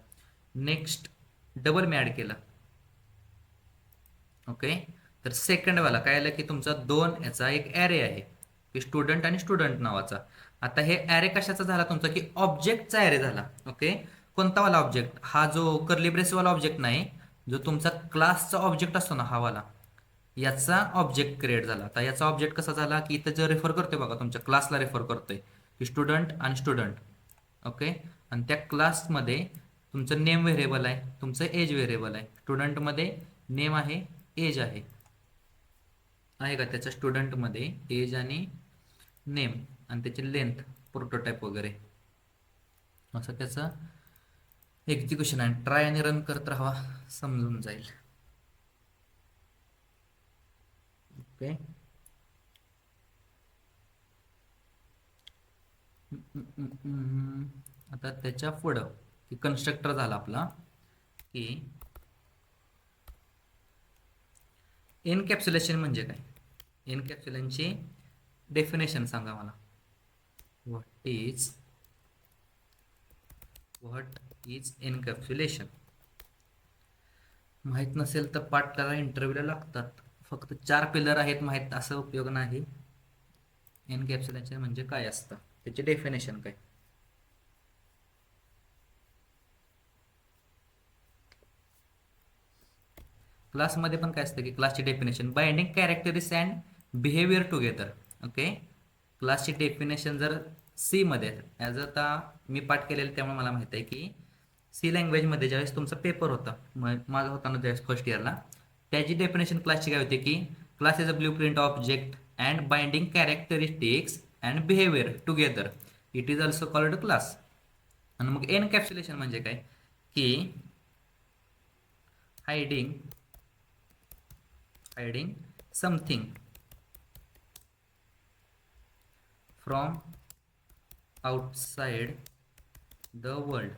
नेक्स्ट डबल मी ॲड केलं. ओके, तर सेकंडवाला काय आलं की तुमचा दोन याचा एक ॲरे आहे की स्टुडंट आणि स्टुडंट नावाचा. आता हे ॲरे कशाचा झाला तुमचा, की ऑब्जेक्टचा ॲरे झाला. ओके, कोणता वाला ऑब्जेक्ट, हा जो कर्ली ब्रेसवाला ऑब्जेक्ट नाही, जो तुमचा क्लासचा ऑब्जेक्ट असतो ना हा वाला, याचा ऑब्जेक्ट क्रिएट झाला. आता याचा ऑब्जेक्ट कसा झाला की इथं जे रेफर करतोय बघा, तुमच्या क्लासला रेफर करतोय की स्टुडंट आणि स्टुडंट. ओके, आणि त्या क्लासमध्ये तुमचं नेम व्हेरिएबल आहे, तुमचं एज व्हेरिएबल आहे. स्टुडंटमध्ये नेम आहे, एज आहे का त्याच्या स्टुडंटमध्ये एज आणि नेम आणि त्याची लेंथ प्रोटोटाईप वगैरे असं त्याचं एक्झिक्युशन आहे. ट्राय आणि रन करत राहा, समजून जाईल. ओके, आता त्याच्या पुढं की कन्स्ट्रक्टर झाला आपला की एनकॅप्सुलेशन म्हणजे काय. एनकॅप्सुलेशनची डेफिनेशन सांगा मला. What is encapsulation. माहीत नसेल तर पाठ त्याला इंटरव्ह्यूला लागतात. फक्त 4 पिलर आहेत माहीत असं उपयोग नाही. एनकॅप्सुलेशन म्हणजे काय असतं, त्याची डेफिनेशन काय. क्लासमध्ये पण काय असतं की क्लासची definition binding characteristics and behaviour together. Okay, क्लासची डेफिनेशन जर सी मध्ये ॲज आता मी पाठ केलेलं त्यामुळे मला माहिती आहे की सी लँग्वेजमध्ये ज्यावेळेस तुमचा पेपर होता माझा होता ना ज्यावेळेस फर्स्ट इयरला, त्याची डेफिनेशन क्लासची काय होती की class is a blue print object and binding characteristics and behaviour together it is also called class. आणि मग एनकॅप्सुलेशन म्हणजे काय की hiding something from outside the world.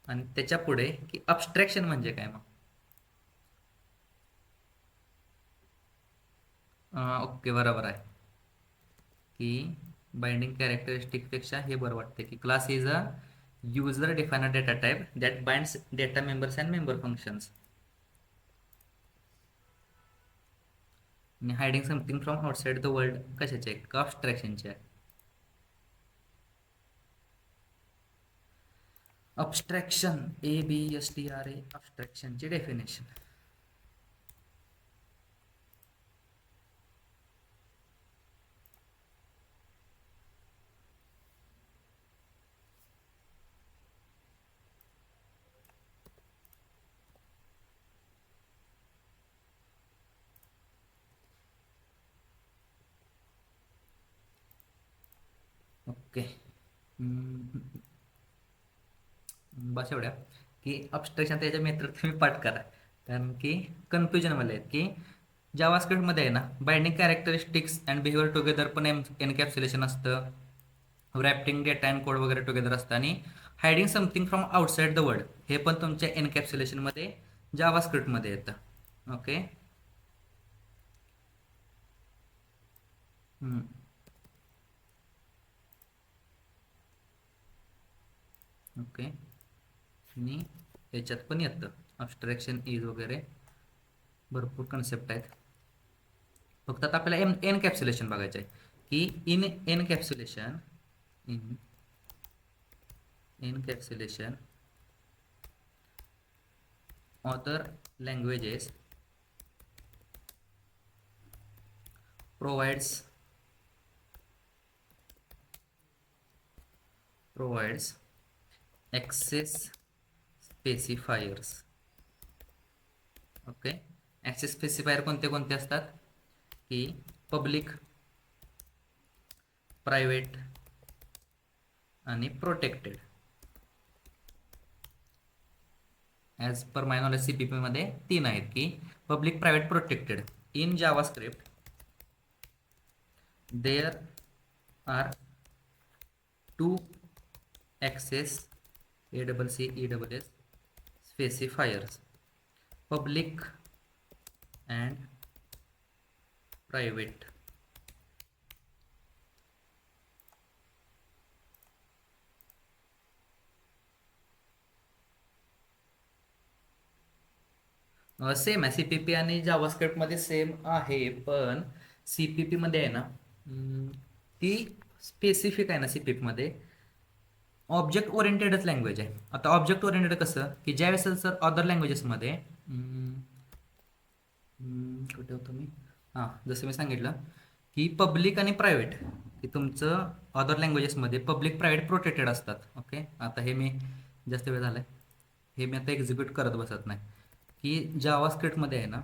आणि त्याच्या पुढे की अबस्ट्रॅक्शन म्हणजे काय मग. ओके, बरोबर आहे की बाइंडिंग कॅरेक्टरिस्टिकपेक्षा हे बरं वाटते की class is a user defined data type that binds data members and member functions. आणि hiding something from outside the world कशाचे आहे, का अबस्ट्रॅक्शनचे आहे. अबस्ट्रॅक्शन ABSTRA अबस्ट्रॅक्शनची डेफिनेशन. ओके, बस एवढ्या की अबस्ट्रॅक्शन त्याच्या मेथड तुम्ही पाठ करा, कारण की कन्फ्युजन मला आहेत की जावास्क्रिप्टमध्ये आहे ना binding characteristics and behaviour together पण एनकॅप्सुलेशन असतं, रॅपिंग डेटा अँड कोड वगैरे टुगेदर असतं, आणि hiding something from outside the world हे पण तुमच्या एनकॅप्सुलेशनमध्ये जावास्क्रिप्टमध्ये येतं. ओके. ओके, आणि याच्यात पण येतं अबस्ट्रॅक्शन इज वगैरे भरपूर कन्सेप्ट आहेत. फक्त आता आपल्याला एनकॅप्सुलेशन बघायचं आहे की in encapsulation other languages provides access specifiers. Okay, access specifier कोणते कोणते असतात की पब्लिक, प्रायव्हेट आणि protected. As per my knowledge CPP मध्ये 3 आहेत की public, private, protected. In JavaScript there are 2 access ACCESS specifiers, public and private. Same आहे CPP आणि जावास्क्रिप्ट मध्ये सेम आहे, पण CPP मध्ये आहे ना ती स्पेसिफिक आहे ना CPP मध्ये ऑब्जेक्ट ओरिएंटेडच लँग्वेज आहे. आता ऑब्जेक्ट ओरिएंटेड कसं की ज्यावेळेस सर अदर लँग्वेजेसमध्ये कुठे होतो मी, जसं मी सांगितलं की पब्लिक आणि प्रायव्हेट की तुमचं अदर लँग्वेजेसमध्ये पब्लिक, प्रायव्हेट, प्रोटेक्टेड असतात. ओके, आता हे मी जास्त वेळ झाला आहे, हे मी आता एक्झिक्यूट करत बसत नाही की जावास्क्रिप्टमध्ये आहे ना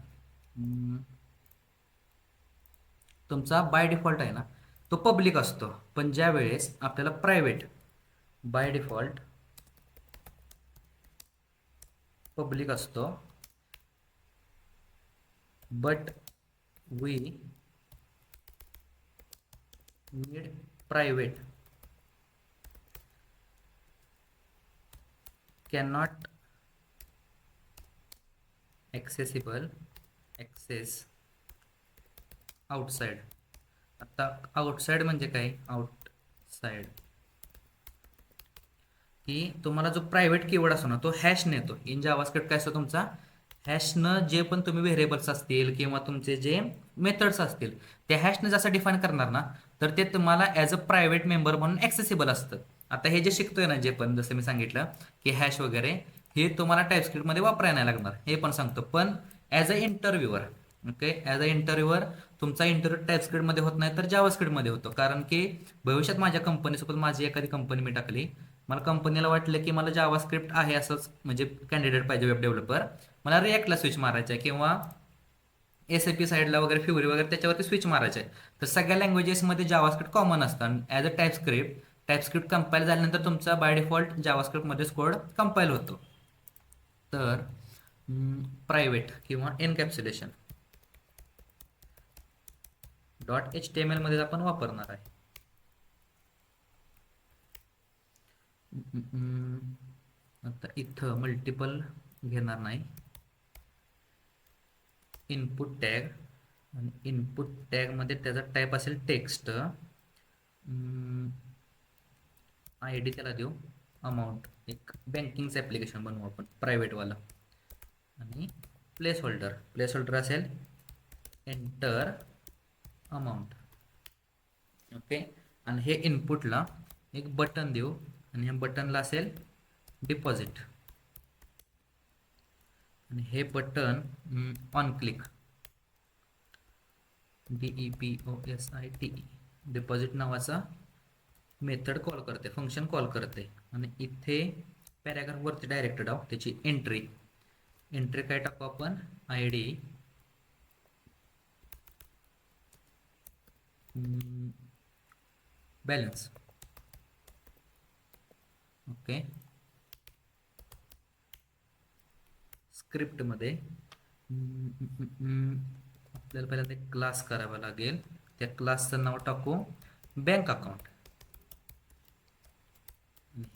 तुमचा बाय डिफॉल्ट आहे ना तो पब्लिक असतो, पण ज्या वेळेस आपल्याला प्रायव्हेट बाय डिफॉल्ट पब्लिक असतो, but we need private cannot accessible access outside. आता आउटसाइड म्हणजे काय? आउटसाइड की तुम्हाला जो प्रायव्हेट कीवर्ड असतो ना तो हॅशने येतो. इन जावास्क्रिप्ट काय असतो तुमचा? हॅशनं जे पण तुम्ही व्हेरिएबल्स असतील किंवा तुमचे जे मेथड्स असतील त्या हॅशने जसं डिफाईन करणार ना तर ते तुम्हाला ॲज अ प्रायव्हेट मेंबर म्हणून ॲक्सेसिबल असतं. आता हे जे शिकतोय ना जे पण जसं मी सांगितलं की हॅश वगैरे हे तुम्हाला टाईपस्क्रिप्टमध्ये वापरायला नाही लागणार हे पण सांगतो. पण as a इंटरव्ह्यूअर okay as a इंटरव्ह्यूअर तुमचा इंटरव्ह्यू टाईपस्क्रिप्टमध्ये होत नाही तर जावास्क्रिप्टमध्ये होतो. कारण की भविष्यात माझ्या कंपनीसोबत माझी एखादी कंपनी मी टाकली मला कंपनीला वाटलं की मला जावास्क्रिप्ट आहे असंच म्हणजे कॅन्डिडेट पाहिजे वेब डेव्हलपर मला रिॲक्टला स्विच मारायचं आहे किंवा SAP साईडला वगैरे फ्युरी वगैरे त्याच्यावरती स्विच मारायचं आहे तर सगळ्या लँग्वेजेसमध्ये जावास्क्रिप्ट कॉमन असतं आणि ॲज अ टाईपस्क्रिप्ट कंपाईल झाल्यानंतर तुमचा बाय डिफॉल्ट जावास्क्रिप्टमध्येच कोड कंपाईल होतो. तर प्रायव्हेट किंवा एनकॅप्सुलेशन .html मध्ये आपण वापरणार आहे. आता इथं मल्टिपल घेणार नाही. इनपुट टॅग आणि इनपुट टॅगमध्ये त्याचा टाईप असेल टेक्स्ट. ID त्याला देऊ अमाऊंट. एक बँकिंगचं ॲप्लिकेशन बनवू आपण प्रायव्हेटवाला. आणि प्लेस होल्डर असेल एंटर अमाऊंट. ओके आणि हे इनपुटला एक बटन देऊ आणि ह्या बटनला असेल डिपॉझिट आणि हे button on click DEPOSIT deposit नावाचा मेथड कॉल करते फंक्शन कॉल करते आणि इथे पॅराग्राफवरती डायरेक्ट डाव त्याची एंट्री काय टाकू आपण ID बॅलन्स. ओके स्क्रिप्टमध्ये आपल्याला पहिल्यांदा एक क्लास करावा लागेल. त्या क्लासचं नाव टाकू बँक अकाउंट.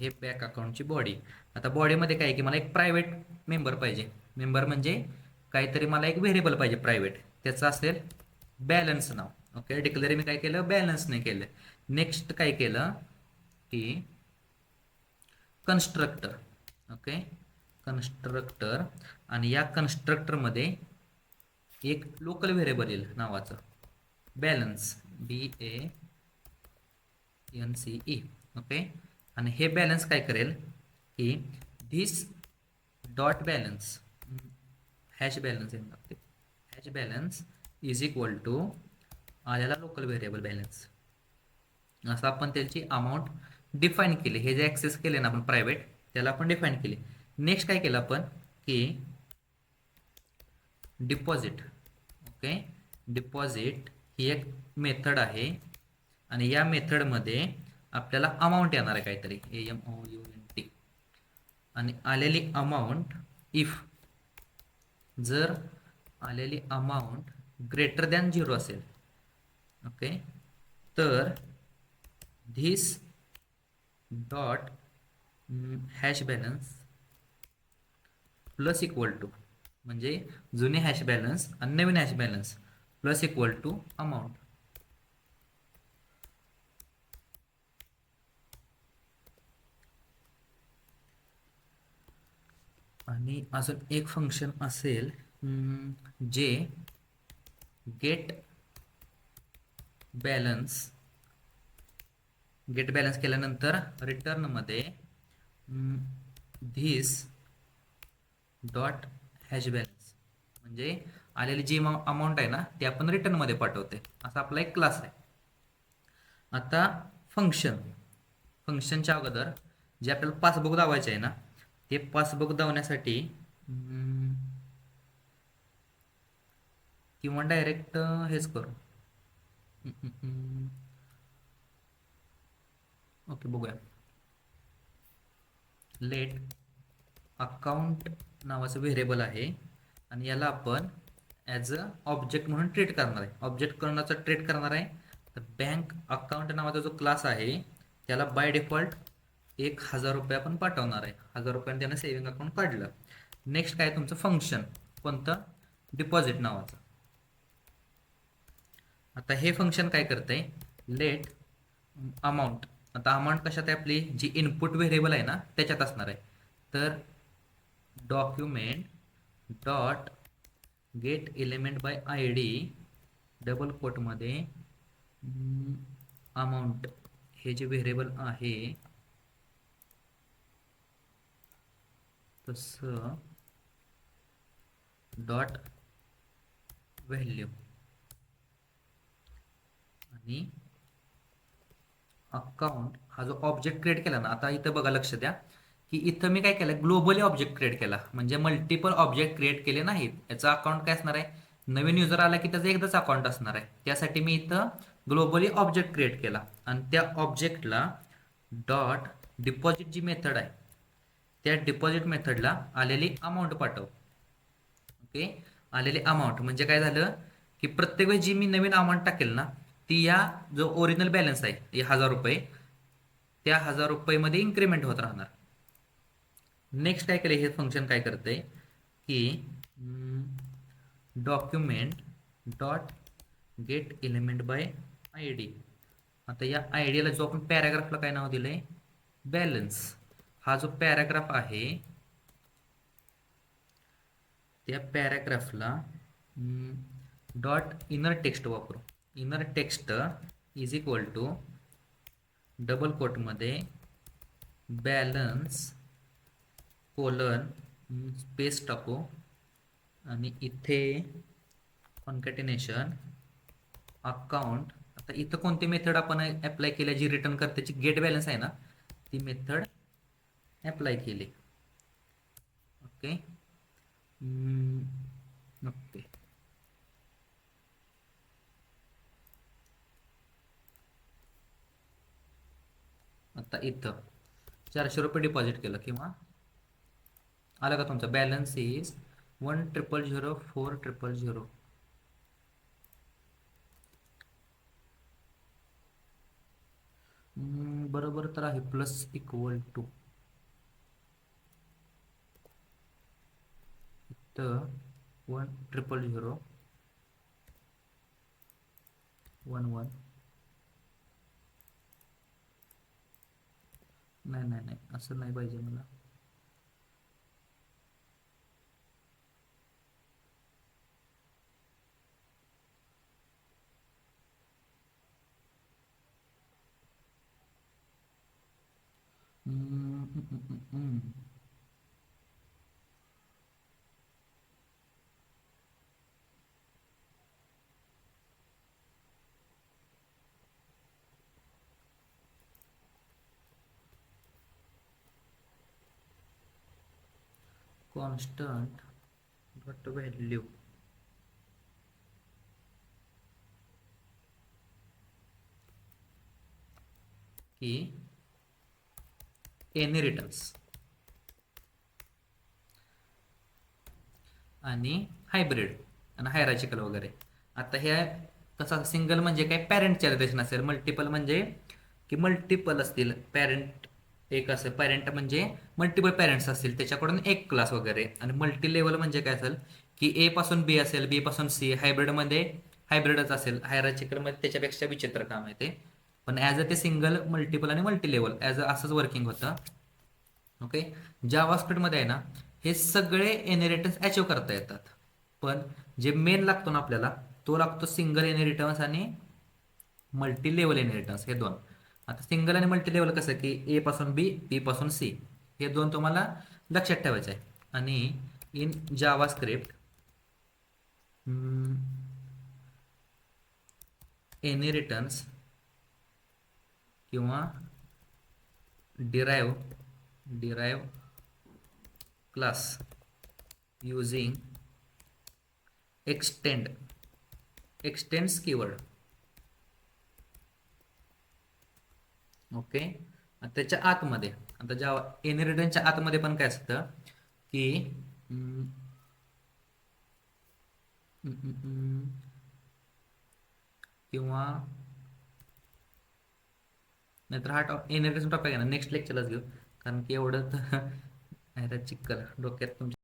हे बँक अकाउंटची बॉडी. आता बॉडीमध्ये काय की मला एक प्रायव्हेट मेंबर पाहिजे. मेंबर म्हणजे काहीतरी मला एक व्हेरिएबल पाहिजे प्रायव्हेट त्याचं असेल बॅलन्स नाव. ओके डिक्लेअर मी काय केलं बॅलन्सने केलं. नेक्स्ट काय केलं की कन्स्ट्रक्टर. ओके कन्स्ट्रक्टर आणि या कन्स्ट्रक्टरमध्ये एक लोकल व्हेरिएबल येईल नावाचं बॅलन्स BALNCE. ओके आणि हे बॅलन्स काय करेल की this dot balance hash balance येऊन लागते. Hash balance is equal to आलेला लोकल व्हेरिएबल बॅलन्स. असं आपण त्याची अमाऊंट डिफाईन केली. हे जे ॲक्सेस केले ना आपण प्रायव्हेट त्याला आपण डिफाईन केले. नेक्स्ट काय केलं आपण की डिपॉझिट. ओके डिपॉझिट ही एक मेथड आहे आणि या मेथडमध्ये आपल्याला अमाऊंट येणार आहे काहीतरी AMOUNT आणि आलेली अमाऊंट इफ जर आलेली अमाऊंट ग्रेटर दॅन 0 असेल ओके तर this dot hash balance plus equal to म्हणजे जुने हॅश बॅलन्स आणि नवीन hash balance plus equal to amount. आणि अजून एक फंक्शन असेल जे गेट बॅलन्स केल्यानंतर रिटर्नमध्ये धिस डॉट हॅश बॅलन्स म्हणजे आलेली जी अमाऊंट आहे ना ती आपण रिटर्नमध्ये पाठवते. असा आपला एक क्लास आहे. आता फंक्शनच्या अगोदर जे आपल्याला पासबुक दावायचे आहे ना ते पासबुक दावण्यासाठी किंवा डायरेक्ट हेच करू. ओके बघूया. लेट अकाउंट नावाचं व्हेरिएबल आहे आणि याला आपण ॲज अ ऑब्जेक्ट म्हणून ट्रीट करणार आहे. ऑब्जेक्ट करणार आहे तर बँक अकाउंट नावाचा जो क्लास आहे त्याला बाय डिफॉल्ट 1,000 रुपये आपण पाठवणार आहे. 1,000 रुपयाने त्यानं सेव्हिंग अकाउंट काढलं. नेक्स्ट काय तुमचं फंक्शन कोणतं, डिपॉझिट नावाचं. आता हे फंक्शन काय करतंय, लेट अमाऊंट. आता अमाऊंट कशात आहे, आपली जी इनपुट व्हेरिएबल आहे ना त्याच्यात असणार आहे. तर document dot get element by I D double कोटमध्ये अमाऊंट हे जे व्हेरिएबल आहे तसं डॉट व्हॅल्यू आणि अकाउंट हा जो ऑब्जेक्ट क्रिएट केला ना. आता इथं बघा, लक्ष द्या की इथं मी काय केलं, ग्लोबली ऑब्जेक्ट क्रिएट केला, म्हणजे मल्टिपल ऑब्जेक्ट क्रिएट केले नाहीत. याचा अकाउंट काय असणार आहे, नवीन युजर आला की त्याचं एकदाच अकाउंट असणार आहे. त्यासाठी मी इथं ग्लोबली ऑब्जेक्ट क्रिएट केला आणि त्या ऑब्जेक्टला डॉट डिपॉझिट जी मेथड आहे त्या डिपॉझिट मेथडला आलेली अमाऊंट पाठव. ओके, आलेली अमाऊंट म्हणजे काय झालं की प्रत्येक वेळी जी मी नवीन अमाऊंट टाकेल ना ती या जो ओरिजिनल बॅलन्स आहे हे 1,000 रुपये त्या 1,000 रुपयेमध्ये इन्क्रीमेंट होत राहणार. नेक्स्ट काय केलं, हे फंक्शन काय करतंय की document dot get element by I D. आता या आय डीला जो आपण पॅराग्राफला काय नाव दिलंय, बॅलन्स. हा जो पॅराग्राफ आहे त्या पॅराग्राफला डॉट इनर टेक्स्ट वापरू. Inner text is equal to double कोटमध्ये बॅलन्स कोलन स्पेस टाकू आणि इथे कॉन्कॅटिनेशन अकाउंट. आता इथं कोणती मेथड आपण अप्लाय केली जी रिटर्न करते, जी गेट बॅलन्स आहे ना ती मेथड अप्लाय केली. Okay okay. आता इथं 400 रुपये डिपॉझिट केलं किंवा आलं का तुमचं, बॅलन्स इज 1,000,4,000. बरोबर तर आहे, प्लस इक्वल टू इथं 1,000,011. नाही नाही नाही, असं नाही पाहिजे मला. कॉन्स्टंट डॉट व्हॅल्यू की इनहेरिटन्स आणि हायब्रिड आणि हायरार्चिकल वगैरे. आता हे कसं, सिंगल म्हणजे काय पॅरेंटचे रिलेशन असेल, मल्टिपल म्हणजे की मल्टिपल असतील पॅरेंट. एक असेल पॅरेंट म्हणजे मल्टिपल पॅरेंट्स असतील त्याच्याकडून एक क्लास वगैरे. आणि मल्टी लेवल म्हणजे काय असेल की ए पासून बी असेल, बी पासून सी. हायब्रिडमध्ये हायब्रिडच असेल, हायरार्चिकलमध्ये त्याच्यापेक्षा विचित्र काम आहे ते. पण ॲज अ ते सिंगल, मल्टिपल आणि मल्टी लेवल ॲज अ असंच वर्किंग होतं. ओके, जावास्क्रिप्टमध्ये आहे ना हे सगळे इनहेरिटन्स अचीव करता येतात. पण जे मेन लागतो ना आपल्याला तो लागतो सिंगल इनहेरिटन्स आणि मल्टी लेवल इनहेरिटन्स, हे दोन. आता सिंगल आणि मल्टी लेवल कसं की ए पासून बी, बी पासून सी, हे दोन तुम्हाला लक्षात ठेवायचे आहे. आणि इन जावास्क्रिप्ट इनहेरिटन्स किंवा derive class using x tends keyword. Okay, त्याच्या आतमध्ये आता जावा इनहेरिटन्सच्या आतमध्ये पण काय असतं की किंवा नाहीतर हा एनर्गेटिझम टॉपिक आहे ना नेक्स्ट लेक्चरलाच घेऊ, कारण की एवढं तर चिक्कल डोक्यात तुमच्या